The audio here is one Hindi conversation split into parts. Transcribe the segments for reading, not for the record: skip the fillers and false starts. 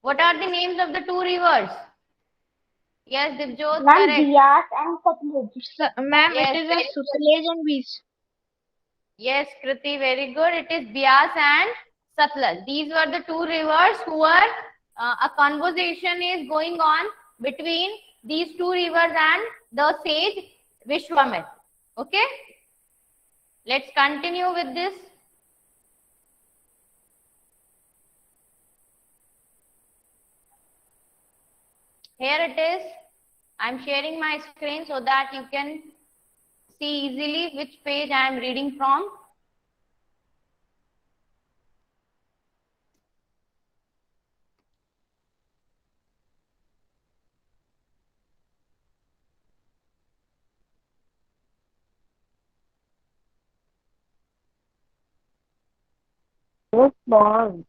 What are the names of the two rivers? Yes, Dibjot, Ma'am, correct. Bias and Satluj. Ma'am, it Yes, is a very good. Sutlej and Beach. Yes, Kriti, very good. It is Bias and Satluj. These were the two rivers who were, a conversation is going on between these two rivers and the sage Vishwamitra. Okay, let's continue with this. Here it is. I'm sharing my screen so that you can see easily which page I am reading from. Yes, ma'am.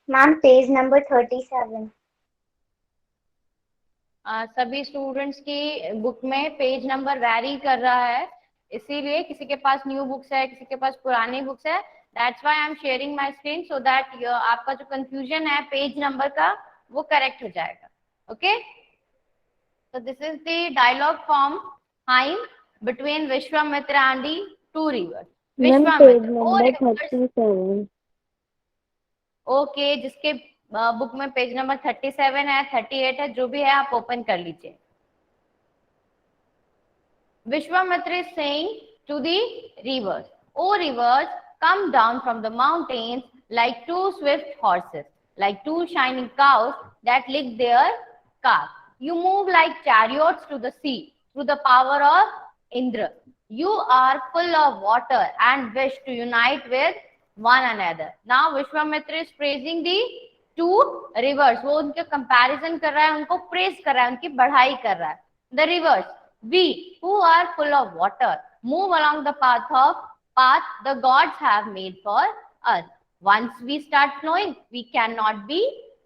Ma'am, page number 37. सभी स्टूडेंट्स की बुक में पेज नंबर वैरी कर रहा है, इसीलिए किसी के पास न्यू बुक्स है, किसी के पास पुरानी बुक्स है. That's why I am sharing my screen so that आपका जो कंफ्यूजन है पेज नंबर का वो करेक्ट हो जाएगा. Okay, so this is the dialogue from Haim between Vishwamitra and the two rivers. Ma'am, page Vishwamitra, oh number rivers. 37. Okay, जिसके बुक में पेज नंबर 37 है, 38 है, जो भी है आप ओपन कर लीजिए. Vishwamitra is saying to the rivers, "O rivers, come down from the mountains like two swift horses, like two shining cows that lick their calves. You move like chariots to the sea through the power of Indra. You are full of water and wish to unite with one another." Now Vishwamitra is praising the two rivers. वो उनके comparison कर रहा है, उनको praise कर रहा है, उनकी बढ़ाई कर रहा है. The rivers, we who are full of water move along the path the gods have made for us. Once we start flowing, we cannot be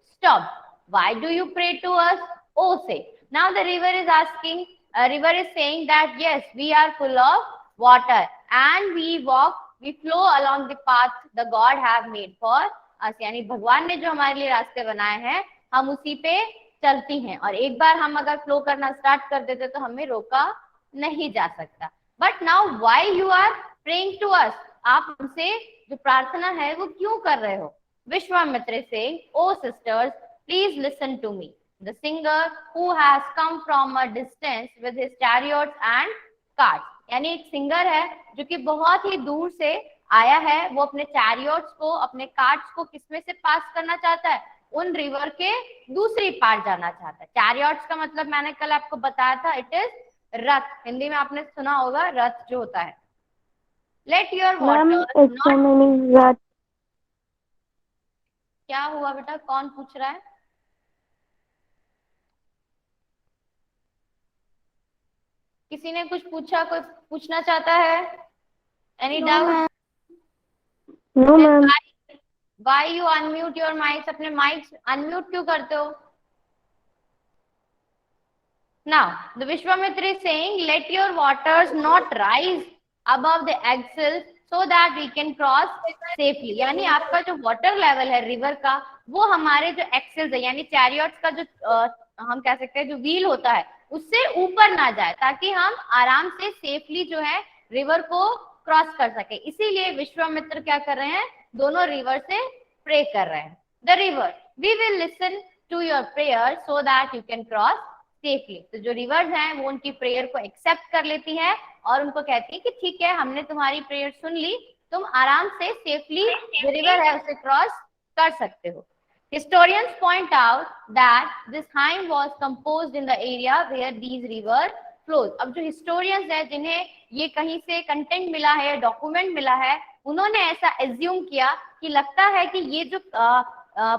stopped. Why do you pray to us? Oh, say. Now the river is asking, river is saying that yes, we are full of water and we flow along the path the God have made for us. यानी भगवान ने जो हमारे लिए रास्ते बनाए हैं, हम उसी पे चलती हैं, और एक बार हम अगर फ्लो करना स्टार्ट कर देते तो हमें रोका नहीं जा सकता. But now why you are praying to us? आप हमसे जो प्रार्थना है वो क्यों कर रहे हो? विश्वामित्र से, O sisters, please listen to me. The singer who has come from a distance with his chariots and carts. यानी एक सिंगर है जो कि बहुत ही दूर से आया है, वो अपने चैरियट्स को, अपने कार्ट्स को किसमें से पास करना चाहता है? उन रिवर के दूसरी पार जाना चाहता है. चैरियट्स का मतलब मैंने कल आपको बताया था, इट इज रथ. हिंदी में आपने सुना होगा रथ जो होता है. Let your Ma'am, water it's so not. many that. क्या हुआ बेटा, कौन पूछ रहा है? किसी ने कुछ पूछा, कोई पूछना चाहता है? Any No, doubt? ma'am. No, ma'am. Why you unmute your mics? अपने mics unmute क्यों करते हो? Now, the Vishwamitra is saying, let your waters not rise above the axles so that we can cross safely. यानी आपका जो water level है river का, वो हमारे जो axles है, यानी chariots का जो हम कह सकते हैं जो wheel होता है, उससे ऊपर ना जाए, ताकि हम आराम से safely जो है river को क्रॉस कर सके. इसीलिए विश्वामित्र क्या कर रहे हैं? दोनों रिवर से प्रे कर रहे हैं. The river, we will listen to your prayer so that you can cross safely. तो जो रिवर्स हैं वो उनकी प्रेयर को एक्सेप्ट कर लेती है और उनको कहती है कि ठीक है, हमने तुम्हारी प्रेयर सुन ली, तुम आराम से सेफली जो रिवर है उसे क्रॉस कर सकते हो. Historians point out that this hymn was composed in the area where these rivers flows. अब जो historians है जिन्हें ये कहीं से कंटेंट मिला है, डॉक्यूमेंट मिला है, उन्होंने ऐसा एज्यूम किया कि लगता है कि ये जो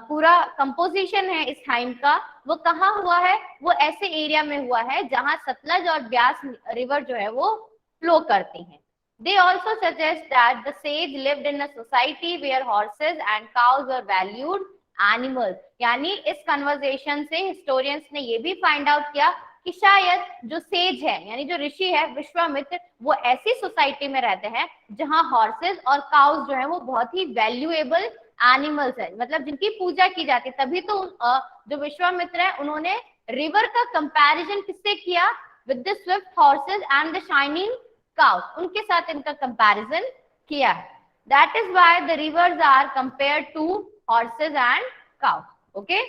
पूरा कंपोजिशन है इस हाइम का, वो कहाँ हुआ है? वो ऐसे एरिया में हुआ है जहां सतलज और ब्यास रिवर जो है वो फ्लो करती हैं. They also suggest that the sage lived in a society where horses and cows were valued animals. यानी इस कन्वर्सेशन से हिस्टोरियंस ने ये भी फाइंड आउट किया कि शायद जो सेज है यानी जो ऋषि है विश्वामित्र, वो ऐसी सोसाइटी में रहते हैं जहाँ हॉर्सेस और काउस जो है वो बहुत ही वैल्यूएबल एनिमल्स है, मतलब जिनकी पूजा की जाती है। तभी तो जो विश्वामित्र है उन्होंने रिवर का कंपैरिजन किससे किया? With the swift horses and the shining cows, उनके साथ इनका कंपैरिजन किया है। That is why the rivers are compared to horses and cows. Okay,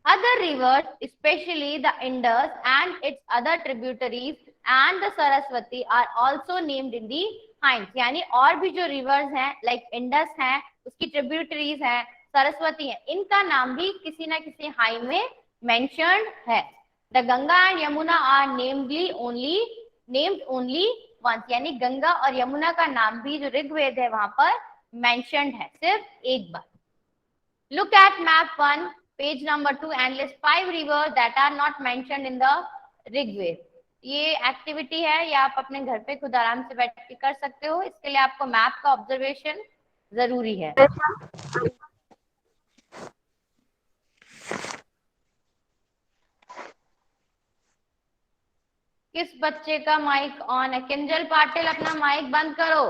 other rivers, especially the Indus and its other tributaries and the Saraswati are also named in the hymns। यानी और भी जो rivers हैं like Indus हैं, उसकी tributaries हैं, सरस्वती हैं, इनका नाम भी किसी ना किसी hymn में mentioned है। The Ganga and Yamuna are named only once, यानी गंगा और यमुना का नाम भी जो ऋग्वेद है वहां पर mentioned है सिर्फ एक बार। Look at map 1, page number 2 and list 5 rivers that are not mentioned in the Rigveda. ये एक्टिविटी है, या आप अपने घर पे खुद आराम से बैठ के कर सकते हो। इसके लिए आपको मैप का ऑब्जर्वेशन जरूरी है। किस बच्चे का माइक ऑन है? किंजल पाटिल, अपना माइक बंद करो।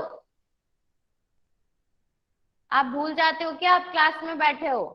आप भूल जाते हो क्या आप क्लास में बैठे हो?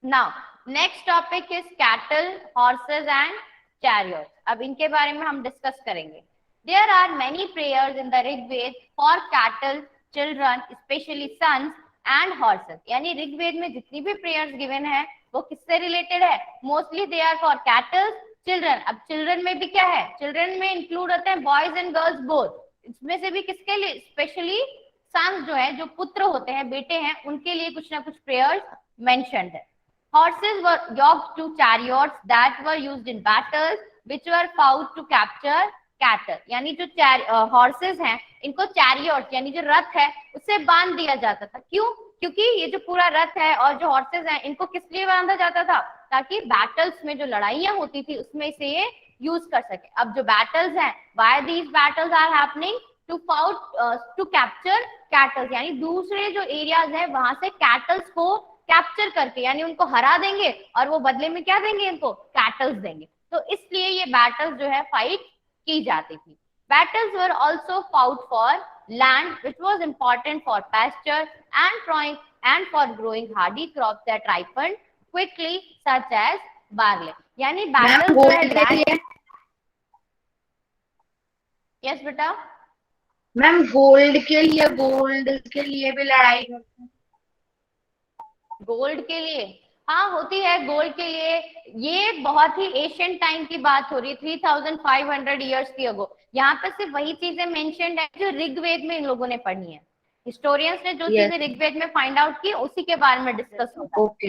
Now, next topic is cattle, horses and chariots। अब इनके बारे में हम डिस्कस करेंगे। There are many prayers in the Rigved for cattle, children, especially sons and horses। यानी ऋग्वेद में जितनी भी प्रेयर्स गिवन है वो किससे रिलेटेड है? Mostly they are for cattle, children. अब चिल्ड्रन में भी क्या है? चिल्ड्रन में इंक्लूड होते हैं बॉयज एंड गर्ल्स बोथ। इसमें से भी किसके लिए? स्पेशली सन्स जो है, जो पुत्र होते हैं, बेटे हैं, उनके लिए कुछ ना कुछ प्रेयर्स मेंशन्ड है। Horses were yoked to chariots that were used in battles, which were fought to capture cattle। यानी जो हॉर्सेस हैं इनको चैरियट यानी जो रथ है उससे बांध दिया जाता था। क्यों? क्योंकि ये जो पूरा रथ है और जो हॉर्सेस हैं इनको किस लिए बांधा जाता था? ताकि बैटल्स में जो लड़ाइयां होती थी उसमें से ये यूज कर सके। अब जो बैटल्स हैं, why these battles are happening? To capture cattles, यानी दूसरे जो एरियाज है वहां से कैटल्स को कैप्चर करके, यानी उनको हरा देंगे और वो बदले में क्या देंगे? इनको कैटल्स देंगे। तो इसलिए ये बैटल्स जो है फाइट की जाती थी। Battles were also fought for land which was important for pasture and for growing hardy crops that ripen quickly such as barley. यानी बैटल्स जो है लैंड। यस बेटा। मैम गोल्ड के लिए भी लड़ाई करते हैं। गोल्ड के लिए? हाँ होती है गोल्ड के लिए। ये बहुत ही एशियंट टाइम की बात हो रही है, 3500 ईयर्स की अगो। यहाँ पे सिर्फ वही चीजें मेंशन्ड है जो ऋग्वेद में इन लोगों ने पढ़ी है। हिस्टोरियंस ने जो चीजें ऋग्वेद में फाइंड आउट की उसी के बारे में डिस्कस होगा। Okay.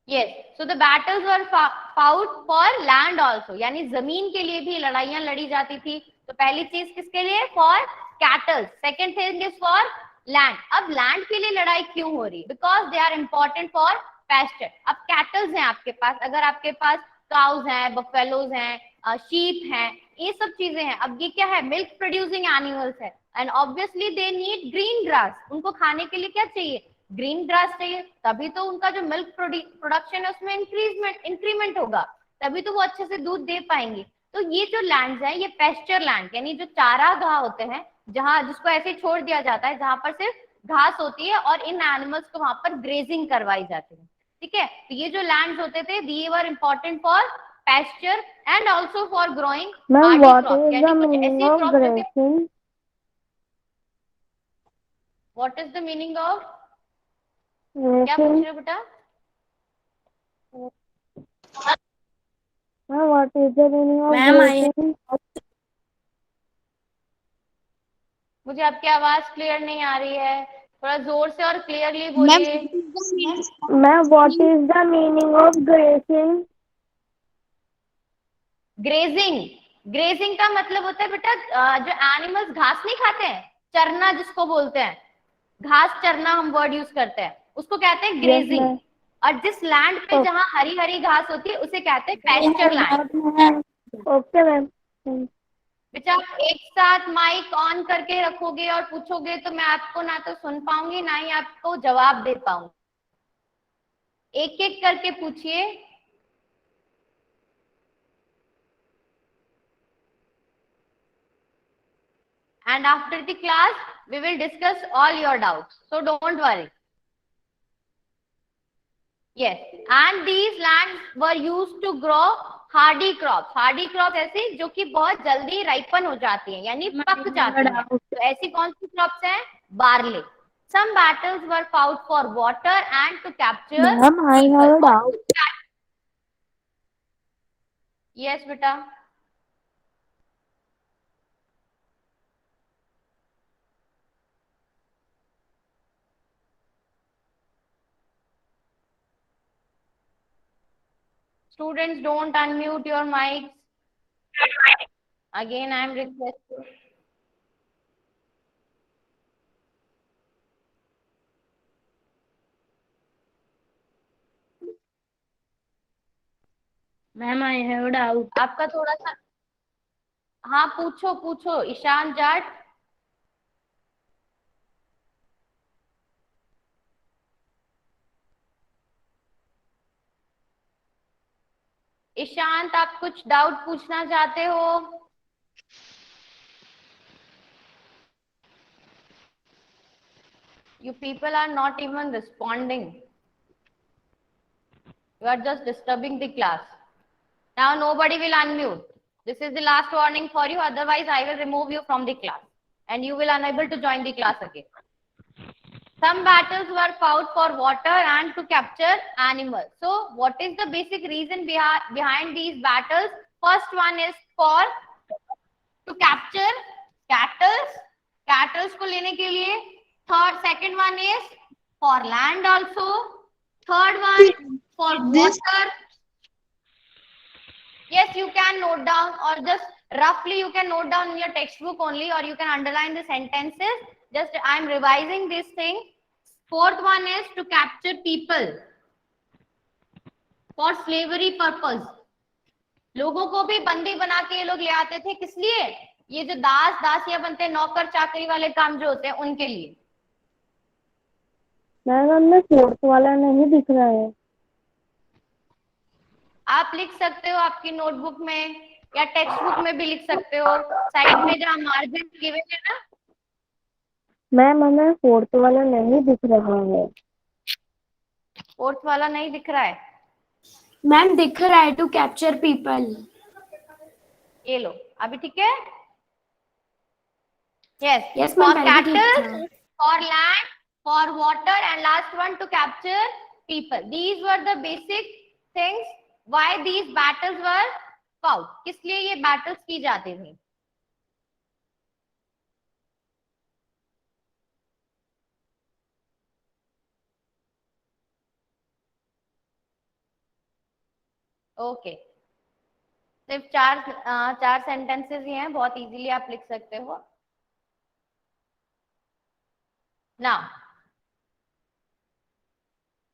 Yes, so the battles were fought for land also, यानी जमीन के लिए भी लड़ाइयां लड़ी जाती थी। तो पहली चीज किसके लिए? For cattle. Second thing is for land. अब लैंड के लिए लड़ाई क्यों हो रही? Because they are important for pasture. अब कैटल्स हैं आपके पास, अगर आपके पास काउज हैं, बफेलोज हैं, शीप हैं, ये सब चीजें हैं। अब ये क्या है? मिल्क प्रोड्यूसिंग एनिमल्स है and obviously they need green grass. उनको खाने के लिए क्या चाहिए? ग्रीन ग्रास चाहिए। तभी तो उनका जो मिल्क प्रोडक्शन है उसमें इंक्रीमेंट होगा, तभी तो वो अच्छे से दूध दे पाएंगे। तो ये जो लैंड है ये पेस्चर लैंड, यानी जो चारागाह होते हैं, जहां जिसको ऐसे छोड़ दिया जाता है, जहां पर सिर्फ घास होती है और इन एनिमल्स को वहां पर ग्रेजिंग करवाई जाती है। ठीक है, तो ये जो लैंड्स होते थे they were important for pasture and also for growing hardy crops, यानी कुछ ऐसी crops. What is the meaning of? क्या पूछ रहे हो बेटा? What is the meaning of grazing? मुझे आपकी आवाज क्लियर नहीं आ रही है, थोड़ा जोर से और क्लियरली बोलिए। Ma'am what is the meaning of grazing? Grazing का मतलब होता है बेटा जो एनिमल्स घास नहीं खाते हैं, चरना जिसको बोलते हैं, घास चरना हम वर्ड यूज करते हैं, उसको कहते हैं ग्रेजिंग। और जिस लैंड पे जहाँ हरी हरी घास होती है उसे कहते हैं पेस्चर लैंड। Okay ma'am. बेटा आप एक साथ माइक ऑन करके रखोगे और पूछोगे तो मैं आपको ना तो सुन पाऊंगी ना ही आपको जवाब दे पाऊंगी। एक एक करके पूछिए। And after the class, we will discuss all your doubts. So don't worry. Yes, and these lands were used to grow hardy crops. Hardy crops ऐसी जो कि बहुत जल्दी ripen हो जाती हैं, यानी पक जाती हैं। तो ऐसी कौन सी crops हैं? Barley. Some battles were fought for water and to capture Ma'am, I people. have a doubt. Yes, बेटा. Students, don't unmute your mics. Again, I am requesting. Ma'am, I have a doubt. आपका थोड़ा सा, हाँ पूछो पूछो ईशान जाट। ईशांत, आप कुछ डाउट पूछना चाहते हो? You people are not even responding. You are just disturbing the class. Now nobody will unmute. This is the last warning for you. Otherwise, I will remove you from the class and you will unable to join the class again. Some battles were fought for water and to capture animals. So, what is the basic reason behind these battles? First one is for to capture cattle. Cattle को लेने के लिए. Second one is for land also. Third one for water. Yes, you can note down or just roughly you can note down in your textbook only, or you can underline the sentences. Just I am revising this thing. Fourth one is to capture people for slavery purpose. लोगों को भी बंदी बना के ये लोग ले आते थे, किस लिए? ये जो दास दासियां बनते हैं, नौकर चाकरी वाले काम जो होते हैं उनके लिए। मैम हमने फोर्थ वाला नहीं दिख रहा है। आप लिख सकते हो आपकी नोटबुक में या टेक्स्ट बुक में भी लिख सकते हो, साइड में जहाँ मार्जिन गिवन है ना। मैम हमें फोर्थ वाला नहीं दिख रहा है। फोर्थ वाला नहीं दिख रहा है? मैम दिख रहा है, टू कैप्चर पीपल। ये लो, अभी ठीक है? यस, Yes, फॉर ma'am, पहले भी ठीक कैटल, था। For land, for water and last one two capture people. These were the basic things why these battles were fought. किस लिए ये बैटल्स की जाती थी? ओके, सिर्फ चार सेंटेंसेस ही हैं, बहुत इजीली आप लिख सकते हो। Now,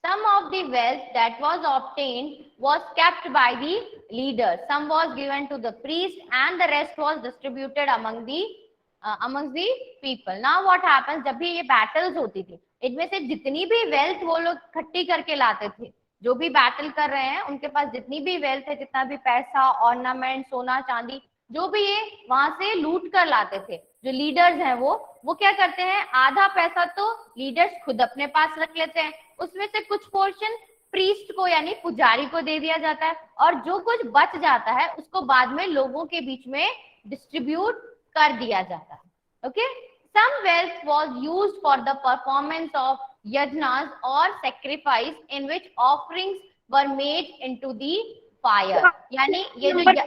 some of the wealth that was obtained was kept by the leaders. Some was given to the priest, and the rest was distributed among the people. Now, what happens? जब भी ये battles होती थी, इनमें से जितनी भी wealth वो लोग इकट्ठी करके लाते थे, जो भी बैटल कर रहे हैं उनके पास जितनी भी वेल्थ है, जितना भी पैसा, ऑर्नामेंट, सोना चांदी, जो भी ये वहां से लूट कर लाते थे, जो लीडर्स हैं वो क्या करते हैं, आधा पैसा तो लीडर्स खुद अपने पास रख लेते हैं, उसमें से कुछ पोर्शन प्रीस्ट को यानी पुजारी को दे दिया जाता है, और जो कुछ बच जाता है उसको बाद में लोगों के बीच में डिस्ट्रीब्यूट कर दिया जाता है। Okay, some wealth was used for the performance of yajnas or sacrifice in which offerings were made into the fire. यानी ये जो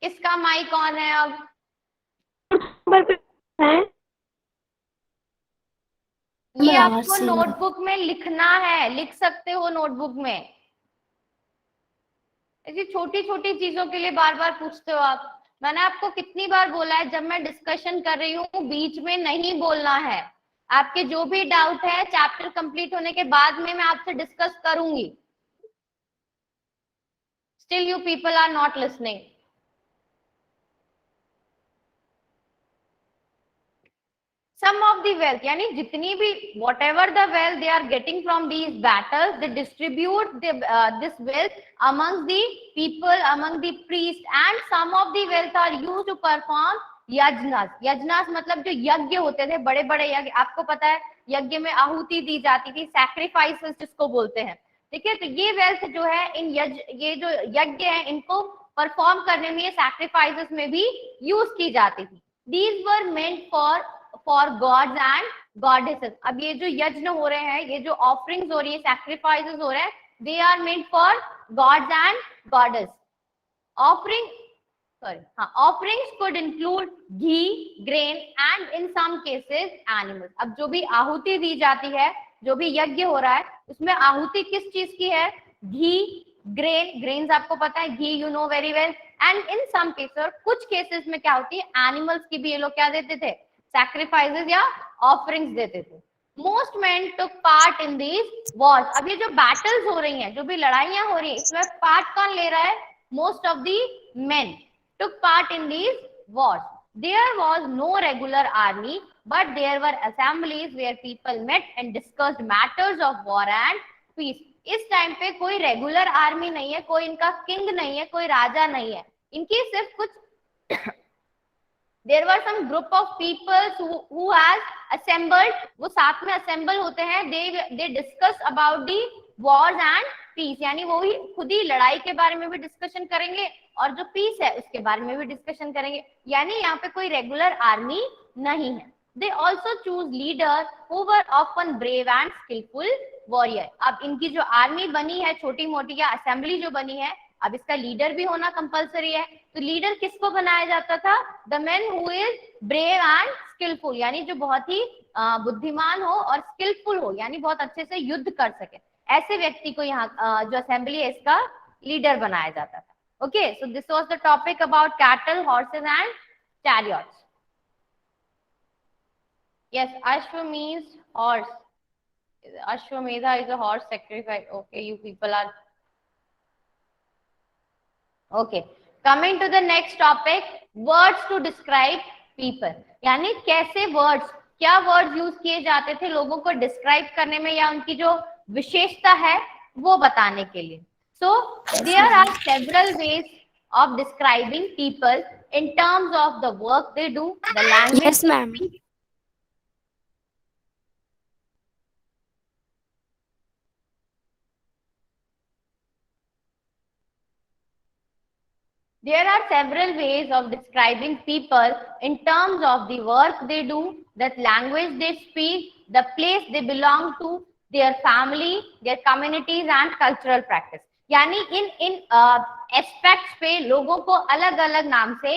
किसका माइक ऑन है अब? ये आपको नोटबुक में लिखना है, लिख सकते हो नोटबुक में। ऐसी छोटी छोटी चीजों के लिए बार बार पूछते हो आप। मैंने आपको कितनी बार बोला है, जब मैं डिस्कशन कर रही हूँ बीच में नहीं बोलना है। आपके जो भी डाउट है चैप्टर कंप्लीट होने के बाद में मैं आपसे डिस्कस करूंगी। Still you people are not listening. Some of the wealth, यानी जितनी भी whatever the wealth they are getting from these battles, they distribute this wealth among the people, among the priests, and some of the wealth are used to perform yajnas. Yajnas मतलब जो यज्ञ होते थे, बड़े बड़े यज्ञ, आपको पता है यज्ञ में आहुति दी जाती थी, सैक्रिफाइसेस जिसको बोलते हैं. ठीक है, तो ये वेल्थ जो है इन ये जो यज्ञ है इनको परफॉर्म करने में, ये सैक्रिफाइसेस में भी यूज की जाती थी. These were meant for gods and goddesses. अब ये जो यज्ञ हो रहे हैं, ये जो ऑफरिंग्स हो रही है, सैक्रिफाइसेस हो रहे हैं, they are meant for gods and goddess. Offerings could include ghee, grain and in some cases animals. अब जो भी आहुति दी जाती है, जो भी यज्ञ हो रहा है, उसमें आहुति किस चीज की है? घी, ग्रेन्स आपको पता है, ghee you know very well. And in some cases, कुछ केसेस में क्या होती है, एनिमल्स की भी ये लोग क्या देते थे? सैक्रिफाइसेस या ऑफरिंग्स देते थे. Most main took part in these Wars. अब ये जो बैटल्स हो रही हैं, जो भी लड़ाइयां हो रही है, इसमें पार्ट कौन ले रहा है? Most of the main took part in these wars. There was no regular army, but there were assemblies where people met and discussed matters of war and peace. इस टाइम पे कोई रेगुलर आर्मी नहीं है, कोई इनका किंग नहीं है, कोई राजा नहीं है, इनकी सिर्फ कुछ there were some group of people who has assembled, वो साथ में assemble होते हैं, they discuss about the wars and peace, यानी वो ही खुद ही लड़ाई के बारे में भी डिस्कशन करेंगे और जो पीस है उसके बारे में भी डिस्कशन करेंगे. यानी यहाँ पे कोई रेगुलर आर्मी नहीं है. They also choose leader who were often brave and skilful warrior. अब इनकी जो आर्मी बनी है, छोटी मोटी या असेंबली जो बनी है, अब इसका लीडर भी होना कंपलसरी है. तो लीडर किसको बनाया जाता था? The man who is brave and skilful, यानी जो बहुत ही बुद्धिमान हो और स्किलफुल हो, यानी बहुत अच्छे से युद्ध कर सके. ऐसे व्यक्ति को यहाँ जो असेंबली है इसका लीडर बनाया जाता था. Okay, so this was the topic about cattle, horses and chariots. Yes, Ashwa means horse. Ashwamedha is a horse sacrifice. Okay, you people are okay. Coming to the next topic, words to describe people. यानी कैसे words, क्या words यूज किए जाते थे लोगों को डिस्क्राइब करने में या उनकी जो विशेषता है वो बताने के लिए. So there are several ways of describing people in terms of the work they do, the language. Yes, ma'am. There are several ways of describing people in terms of the work they do, the language they speak, the place they belong to, their family, their communities and cultural practice. यानी इन एस्पेक्ट्स पे लोगों को अलग अलग नाम से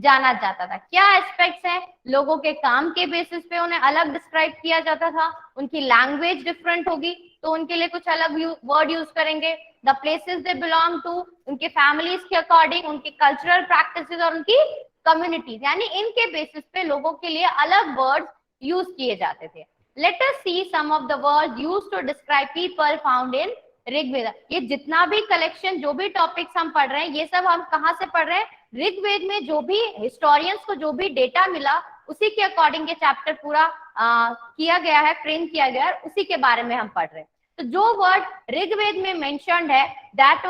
जाना जाता था. क्या एस्पेक्ट्स हैं? लोगों के काम के बेसिस पे उन्हें अलग डिस्क्राइब किया जाता था. उनकी लैंग्वेज डिफरेंट होगी तो उनके लिए कुछ अलग वर्ड यूज करेंगे. The places they belong to, उनके फैमिलीज के अकॉर्डिंग, उनकी कल्चरल प्रैक्टिसेस और उनकी कम्युनिटीज, यानी इनके बेसिस पे लोगों के लिए अलग वर्ड यूज किए जाते थे. Let us see some of the word used to describe people found in Rigveda. ये जितना भी कलेक्शन, जो भी टॉपिक्स हम पढ़ रहे हैं, ये सब हम कहाँ से पढ़ रहे हैं? ऋग्वेद में जो भी हिस्टोरियंस को जो भी डेटा मिला उसी के अकॉर्डिंग ये चैप्टर पूरा किया गया है, फ्रेम किया गया है, उसी के बारे में हम पढ़ रहे हैं. तो जो वर्ड ऋग्वेद में मेंशन्ड है that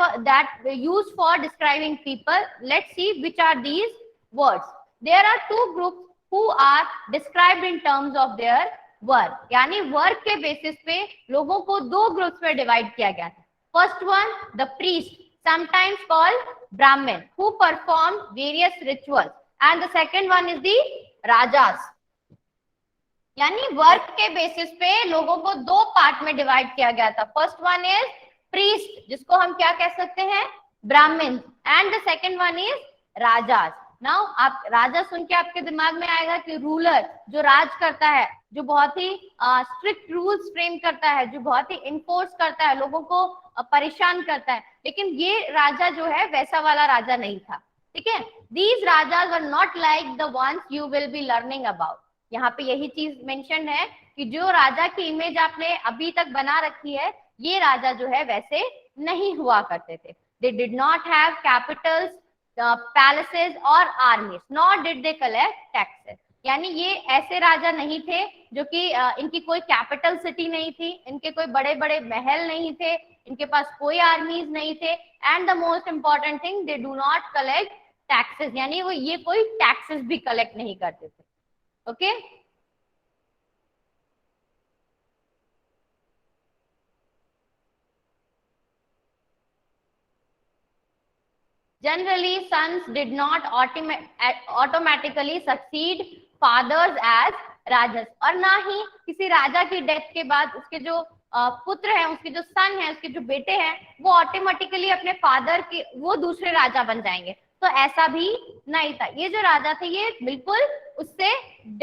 used for describing people, let's see which are these words. There are two groups who are described in terms of their work, यानी वर्क के बेसिस पे लोगों को दो ग्रुप्स में डिवाइड किया गया था. First one, the priest, sometimes called Brahmin, who perform various rituals, and the second one is the rajas. यानी वर्क के बेसिस पे लोगों को दो पार्ट में डिवाइड किया गया था. फर्स्ट वन इज प्रीस्ट, जिसको हम क्या कह सकते हैं? ब्राह्मण, and the second one is rajas. Now आप राजा सुन के आपके दिमाग में आएगा कि रूलर, जो राज करता है, जो बहुत ही स्ट्रिक्ट रूल्स फ्रेम करता है, जो बहुत ही इन्फोर्स करता है, लोगों को परेशान करता है. लेकिन ये राजा जो है वैसा वाला राजा नहीं था. ठीक है, these rajas are not like the ones you will be learning about. यहाँ पे यही चीज मेंशन है कि जो राजा की इमेज आपने अभी तक बना रखी है, ये राजा जो है वैसे नहीं हुआ करते थे. They did not have capitals, palaces or armies, nor did they collect taxes. यानी ये ऐसे राजा नहीं थे जो कि इनकी कोई कैपिटल सिटी नहीं थी, इनके कोई बड़े बड़े महल नहीं थे, इनके पास कोई आर्मीज नहीं थे, and the most important thing, they do not collect taxes, यानी वो ये कोई टैक्सेस भी कलेक्ट नहीं करते थे. Okay Generally, sons did not automatically succeed fathers as राजस, और ना ही किसी राजा की डेथ के बाद उसके जो पुत्र हैं, उसके जो सन हैं, उसके जो बेटे हैं, वो ऑटोमेटिकली अपने फादर के वो दूसरे राजा बन जाएंगे. तो ऐसा भी नहीं था. ये जो राजा थे ये बिल्कुल उससे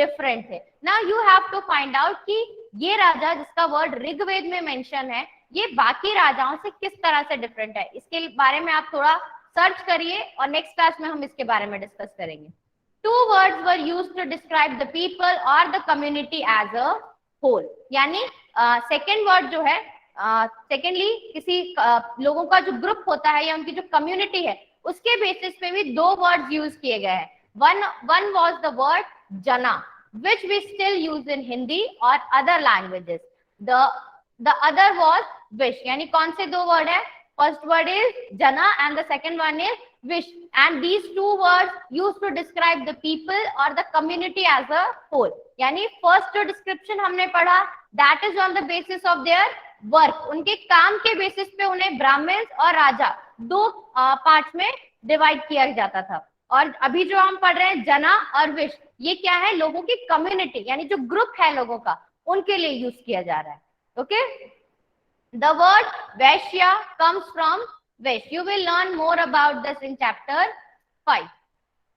डिफरेंट थे. Now you have to find out कि ये राजा जिसका वर्ड ऋग्वेद में मेंशन है, ये बाकी राजाओं से किस तरह से डिफरेंट है. इसके बारे में आप थोड़ा सर्च करिए और नेक्स्ट क्लास में हम इसके बारे में डिस्कस करेंगे. Two words were used to describe the people or the community as a whole. यानी सेकेंड वर्ड जो है, सेकेंडली किसी लोगों का जो ग्रुप होता है या उनकी जो कम्युनिटी है उसके बेसिस पे भी दो वर्ड्स यूज किए गए हैं. वन वाज द वर्ड जना, which we still use in Hindi or other languages. The other was wish. यानी कौन से दो वर्ड है? First word is jana and the second one is wish, and these two words used to describe the people or the community as a whole. यानी first जो description हमने पढ़ा, that is on the basis of their work. उनके काम के बेसिस पे उन्हें ब्राह्मण्स और राजा दो पार्ट्स में डिवाइड किया जाता था. और अभी जो हम पढ़ रहे हैं जना और विश, ये क्या है? लोगों की कम्युनिटी, यानी जो ग्रुप है लोगों का, उनके लिए यूज किया जा रहा है. Okay The word Vaishya comes from Vish. You will learn more about this in chapter 5.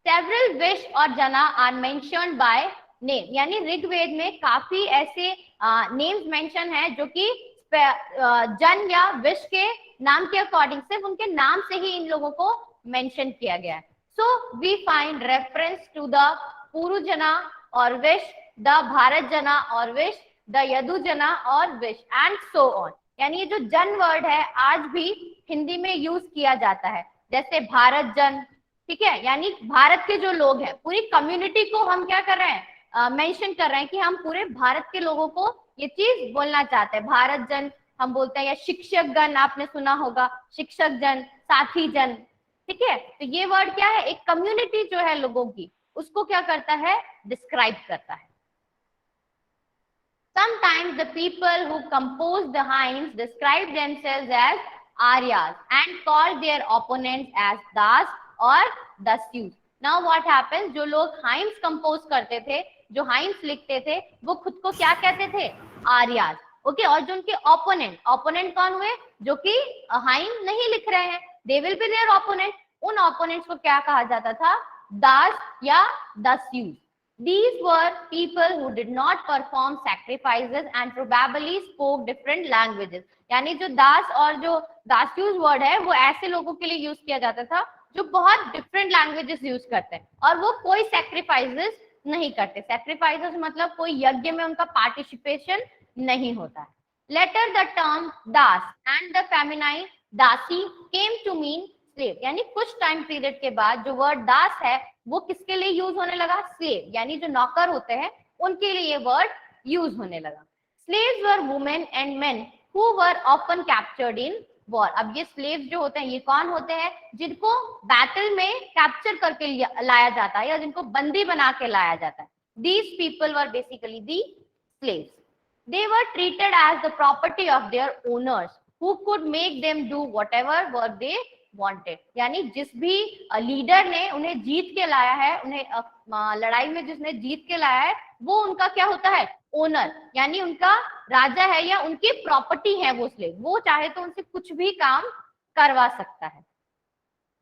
Several Vish or Jana are mentioned by name. यानी ऋग्वेद में काफी ऐसे नेम्स मेंशन है जो कि जन या विश के नाम के अकॉर्डिंग सिर्फ उनके नाम से ही इन लोगों को मेंशन किया गया है. So we find reference to the Puru Jana or Vish, the Bharat Jana or Vish, the Yadu Jana or Vish, and so on. यानी ये जो जन वर्ड है आज भी हिंदी में यूज किया जाता है, जैसे भारत जन. ठीक है, यानी भारत के जो लोग हैं, पूरी कम्युनिटी को हम क्या कर रहे हैं? मेंशन कर रहे हैं कि हम पूरे भारत के लोगों को ये चीज बोलना चाहते हैं. भारत जन हम बोलते हैं, या शिक्षक गण आपने सुना होगा, शिक्षक जन, साथी जन. ठीक है, तो ये वर्ड क्या है? एक कम्युनिटी जो है लोगों की, उसको क्या करता है? डिस्क्राइब करता है. Sometimes the people who composed the hymns described themselves as Aryas and called their opponents as Das or Dasyus. Now what happens? जो लोग hymns compose करते थे, जो hymns लिखते थे, वो खुद को क्या कहते थे? आर्यास. ओके, और जो उनके ओपोनेंट कौन हुए? जो कि hymn नहीं लिख रहे हैं, they will be their opponent. उन opponents को क्या कहा जाता था? दास या दास्यूस. These were people who did not perform sacrifices and probably spoke different languages. यानी जो दास और जो दास्यूस वर्ड है वो ऐसे लोगों के लिए यूज किया जाता था जो बहुत डिफरेंट लैंग्वेजेस यूज करते हैं और वो कोई सैक्रिफाइसेस नहीं करते. सैक्रिफाइसेस मतलब कोई यज्ञ में उनका पार्टिसिपेशन नहीं होता है. Later the term das and the feminine dasi came to mean slave. यानी कुछ टाइम पीरियड के बाद जो वर्ड दास है वो किसके लिए यूज होने लगा? स्लेव, यानी जो नौकर होते हैं उनके लिए ये वर्ड यूज होने लगा. Slaves were women and men who were often captured in war. अब ये स्लेव्स जो होते हैं ये कौन होते हैं? जिनको बैटल में कैप्चर करके लाया जाता है या जिनको बंदी बना के लाया जाता है. These people were basically the slaves. They were treated as the property of their owners who could make them do whatever work they wanted. यानी जिस भी लीडर ने उन्हें जीत के लाया है, उन्हें लड़ाई में जिसने जीत के लाया है, वो उनका क्या होता है? ओनर, यानी उनका राजा है या उनकी प्रॉपर्टी है वो स्लेव. वो चाहे तो उनसे कुछ भी काम करवा सकता है.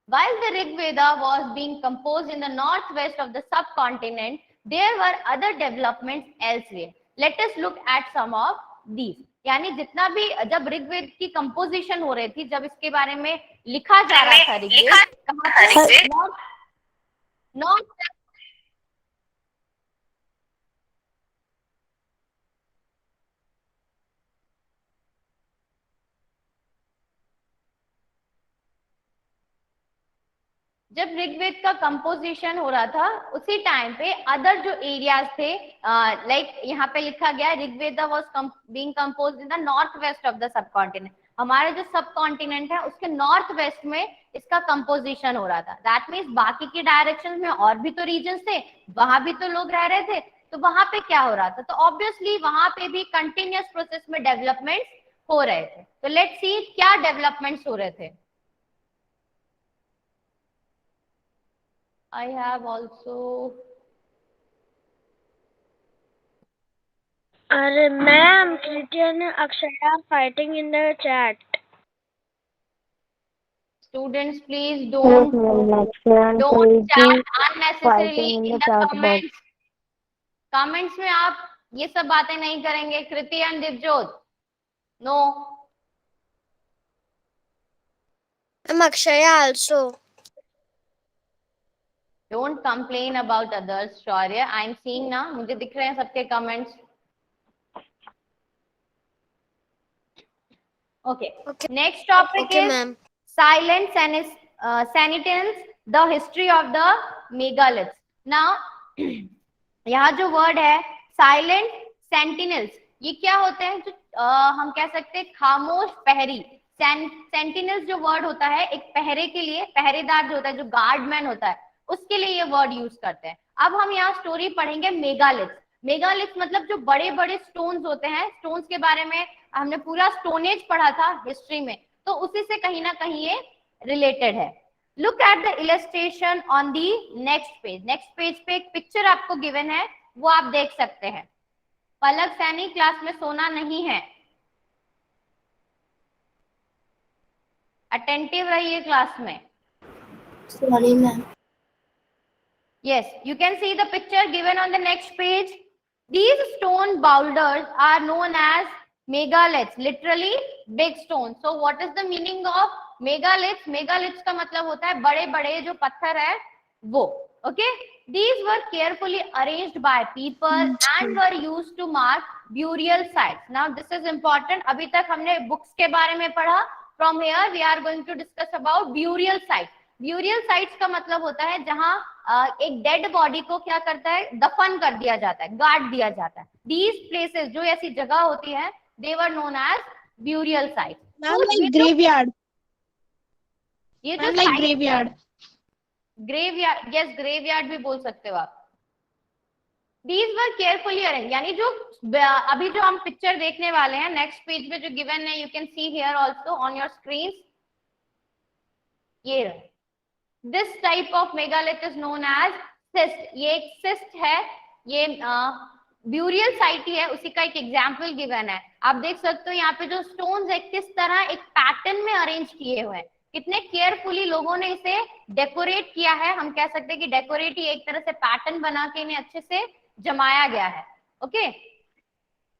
While the Rig Veda was being composed in the northwest of the subcontinent, there were other developments elsewhere. Let us look at some of these. यानी जितना भी जब ऋग्वेद की कंपोजिशन हो रही थी, जब इसके बारे में लिखा जा रहा था ऋग्वेद, कहाँ पे? नॉर्थ जब ऋग्वेद का कंपोजिशन हो रहा था उसी टाइम पे अदर जो एरियाज थे, लाइक यहाँ पे लिखा गया Rigveda was being composed in the north west of the subcontinent. हमारे जो सब कॉन्टिनेंट है उसके नॉर्थ वेस्ट में इसका कंपोजिशन हो रहा था। दैट मीन्स बाकी के डायरेक्शन में और भी तो रीजन थे, वहां भी तो लोग रह रहे थे, तो वहां पे क्या हो रहा था, तो ऑब्वियसली वहां पे भी कंटिन्यूअस प्रोसेस में डेवलपमेंट हो रहे थे। तो लेट्स सी क्या डेवलपमेंट्स हो रहे थे। I have also अरे ma'am, Kriti and Akshaya are fighting in the chat. students please Yes, don't ma'am. Akshaya and don't Kriti chat unnecessarily fighting in in the the chat box. comments. Comments में आप ये सब बातें नहीं करेंगे। Kriti and Divyot, no. I'm Akshaya also. Don't complain about others, Shaurya. I am seeing ना, मुझे दिख रहे हैं सबके comments. Okay. Next topic Okay, is ma'am. silent sentinels, the history of the megaliths. Now, यहाँ जो वर्ड है साइलेंट सेंटिनल्स, ये क्या होते हैं, जो हम कह सकते हैं खामोश पहरी। सेंटिनल्स जो वर्ड होता है एक पहरे के लिए, पहरेदार जो होता है, जो गार्डमैन होता है, उसके लिए ये वर्ड यूज करते हैं। अब हम यहाँ स्टोरी पढ़ेंगे मेगालिथ्स। मेगालिथ्स मतलब जो बड़े बड़े स्टोन्स होते हैं, स्टोन्स के बारे में हमने पूरा स्टोनेज पढ़ा था हिस्ट्री में, तो उसी से कहीं ना कहीं ये रिलेटेड है। Look at the illustration on the next page. Next page पे एक पिक्चर आपको गिवन है, वो आप देख सकते हैं। पलक सैनी, क्लास में सोना नहीं है, अटेंटिव रहिए क्लास में। Sorry, ma'am. Yes, you can see the picture given on the next page. These stone boulders are known as megaliths, literally big stones. So what is the meaning of megaliths? Megaliths का मतलब होता है बड़े बड़े जो पत्थर है वो। Okay, these were carefully arranged by people and were used to mark burial sites. Now this is important. अभी तक हमने books के बारे में पढ़ा. From here we are going to discuss about burial sites. Burial sites का मतलब होता है जहां एक डेड बॉडी को क्या करता है, दफन कर दिया जाता है, गाड़ दिया जाता है। दीज प्लेसेस, जो ऐसी जगह होती है, they were known as burial site. Graveyard. ये जो ग्रेवयार्ड। ग्रेवयार्ड, यस, ग्रेवयार्ड भी बोल सकते हो आप। दीज वर केयरफुली अरेंज, यानी जो अभी जो हम पिक्चर देखने वाले हैं नेक्स्ट पेज पे जो गिवन है, you can see here also on your screen. ये This type of megalith is known as cyst. ये एक cyst है, ये burial site ही है, उसी का एक एग्जाम्पल गिवन है। आप देख सकते हो यहाँ पे जो स्टोन्स है किस तरह एक पैटर्न में अरेंज किए हुए हैं, कितने केयरफुली लोगों ने इसे डेकोरेट किया है। हम कह सकते हैं कि डेकोरेट ही एक तरह से पैटर्न बना के इन्हें अच्छे से जमाया गया है। ओके,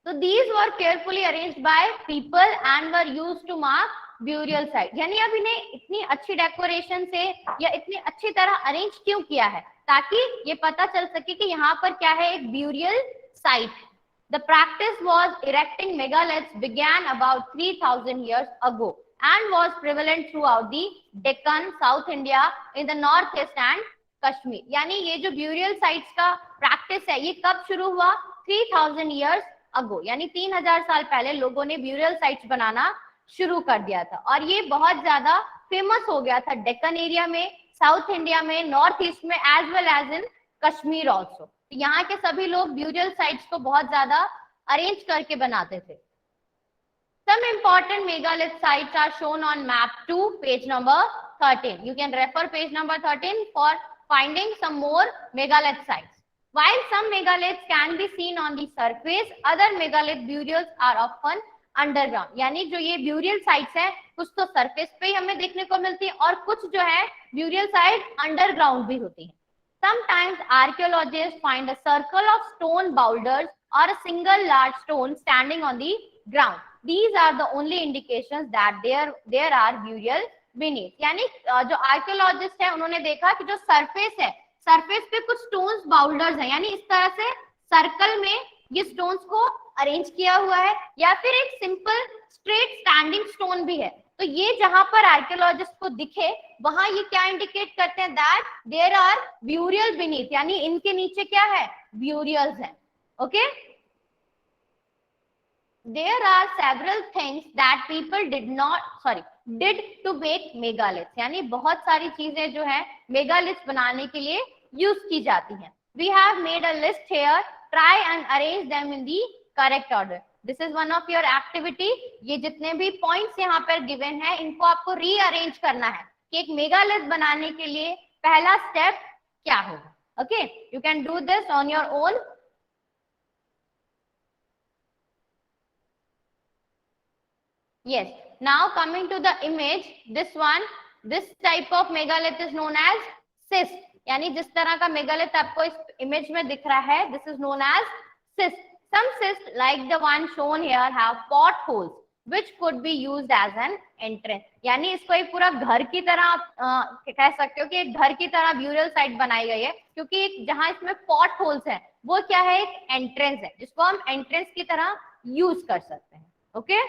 तो these were carefully arranged by people and were used to mark burial site. यानी अब इन्हें इतनी अच्छी डेकोरेशन से या इतनी अच्छी तरह अरेंज क्यों किया है, ताकि ये पता चल सके कि यहाँ पर क्या है, एक burial site. The practice was erecting megaliths began about 3000 years ago and was prevalent throughout the Deccan, South India, in the North East and Kashmir. यानी ये जो ब्यूरियल साइट्स का प्रैक्टिस है, ये कब शुरू हुआ, 3000 years ago, यानी 3000 साल पहले लोगों ने ब्यूरियल साइट्स बनाना शुरू कर दिया था। और ये बहुत ज्यादा फेमस हो गया था डेक्कन एरिया में, साउथ इंडिया में, नॉर्थ ईस्ट में, as well as in Kashmir also. तो यहाँ के सभी लोग ब्यूरियल साइट्स को बहुत ज्यादा अरेंज करके बनाते थे। Some important megalith sites are shown on map 2, page number 13. You can refer page number 13 for finding some more megalith sites. While some megaliths can be seen on the surface, other megalith burials are often underground. यानी जो ये ब्यूरियल साइट्स है, कुछ तो सरफेस पे ही हमें देखने को मिलती है और कुछ जो है ब्यूरियल साइट अंडरग्राउंड भी होती है। Sometimes archaeologists find a circle of stone boulders or a single large stone standing on the ground. These are the only indications that there are burial beneath. यानी जो आर्कियोलॉजिस्ट है उन्होंने देखा कि जो सरफेस है, सरफेस पे कुछ स्टोन्स बाउल्डर्स हैं, यानी इस तरह से सर्कल में ये स्टोन्स को अरेंज किया हुआ है, या फिर एक सिंपल स्ट्रेट स्टैंडिंग स्टोन भी है, तो ये जहां पर आर्कियोलॉजिस्ट को दिखे वहां ये क्या इंडिकेट करते हैं, that there are burial beneath, यानी इनके नीचे क्या है, ब्यूरियल्स हैं. Okay, there are several things that people did to make megaliths, यानी बहुत सारी चीजें जो है मेगालिथ्स बनाने के लिए यूज की जाती हैं. We have made a list here. Try and arrange them in the correct order. This is one of your activity. ये जितने भी points यहाँ पर given है इनको आपको rearrange करना है कि एक मेगालिथ बनाने के लिए पहला step क्या होगा. Okay, you can do this on your own. Yes, now coming to the image, this type of megalith is known as cyst. यानी जिस तरह का मेगालिथ आपको इस इमेज में दिख रहा है, this is known as cyst. Some cysts like the one shown here have potholes which could be used as an entrance. यानी इसको एक पूरा घर की तरह आप कह सकते हो कि एक घर की तरह ब्यूरियल साइट बनाई गई है, क्योंकि एक जहां इसमें पॉट होल्स है वो क्या है, एक एंट्रेंस है जिसको हम एंट्रेंस की तरह यूज कर सकते हैं. ओके